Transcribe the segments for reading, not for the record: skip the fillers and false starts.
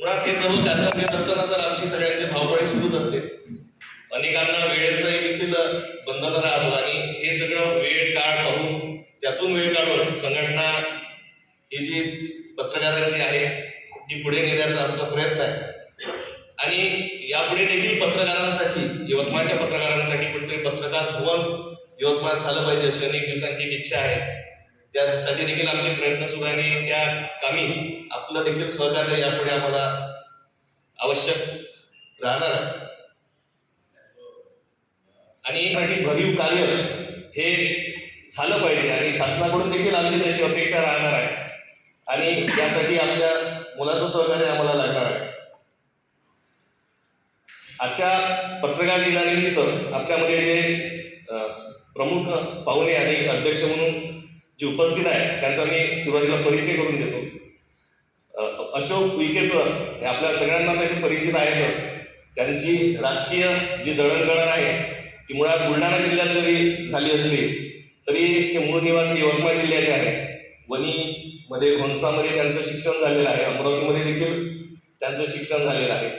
मुळात हे सर्व कारण घेत असताना सर आमची सगळ्यांची धावपळी सुरूच असते. अनेकांना वेळेचंही देखील बंधन राहतो आणि हे सगळं वेळ काळ पाहून त्यातून वेळ काढून संघटना ही जी पत्रकारांची आहे ती पुढे नेण्याचा आमचा प्रयत्न आहे. आणि यापुढे देखील पत्रकारांसाठी, यवतमाळच्या पत्रकारांसाठी कुठेतरी पत्रकार भवन यवतमाळ झालं पाहिजे अशी अनेक दिवसांची इच्छा आहे. त्यासाठी देखील आमचे प्रयत्न सुरू आहे आणि त्या कामी आपलं देखील सहकार्य यापुढे आम्हाला आवश्यक राहणार आहे. आणि भरीव कार्य हे झालं पाहिजे आणि शासनाकडून देखील आमची तशी अपेक्षा राहणार आहे आणि त्यासाठी आपल्या मुलाचं सहकार्य आम्हाला लागणार आहे. आजच्या पत्रकार दिनानिमित्त आपल्यामध्ये जे प्रमुख पाहुणे आणि अध्यक्ष म्हणून जे उपस्थित आहेत त्यांचा मी सुरुवातीला परिचय करून देतो. अशोक उईके सर हे आपल्या सगळ्यांना तसे परिचित आहेतच. त्यांची राजकीय जी जडणघडण आहे ती मुळात बुलढाणा जिल्ह्यात जरी झाली असली तरी ते मूळ निवासी यवतमाळ जिल्ह्याचे आहे. वणीमध्ये, घोणसामध्ये त्यांचं शिक्षण झालेलं आहे. अमरावतीमध्ये देखील त्यांचं शिक्षण झालेलं आहे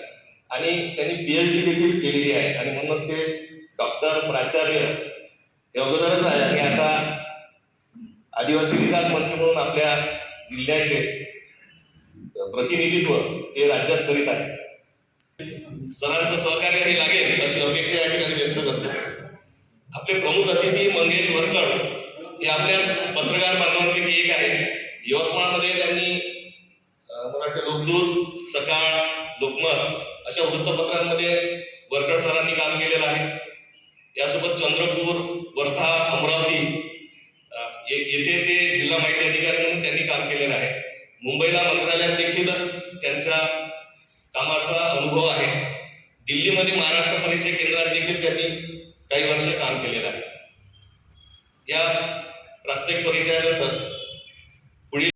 आणि त्यांनी PhD देखील केलेली आहे आणि म्हणूनच ते डॉक्टर, प्राचार्य हे अगोदरच आहे आणि आता आदिवासी विकास मंत्री म्हणून आपल्या जिल्ह्याचे प्रतिनिधित्व ते राज्यात करीत आहेत. सरांचं सहकार्य हे लागेल अशी अपेक्षा या ठिकाणी व्यक्त करतो. आपले प्रमुख अतिथी मंगेश वरकड हे आपल्याच पत्रकार बांधवांपैकी एक आहे. यवतमाळमध्ये त्यांनी मला वाटतं लोकदूत, सकाळ, लोकमत अशा वृत्तपत्रांमध्ये वरकड सरांनी काम केलेलं आहे. यासोबत चंद्रपूर, वर्धा, अमरावती येथे ते जिल्हा माहिती अधिकारी म्हणून त्यांनी काम केलेलं आहे. मुंबईला मंत्रालयात देखील त्यांच्या कामाचा अनुभव आहे. दिल्लीमध्ये महाराष्ट्र परिचय केंद्रात देखील त्यांनी काही वर्ष काम केलेलं आहे. या प्रास्ताविक परिचयानंतर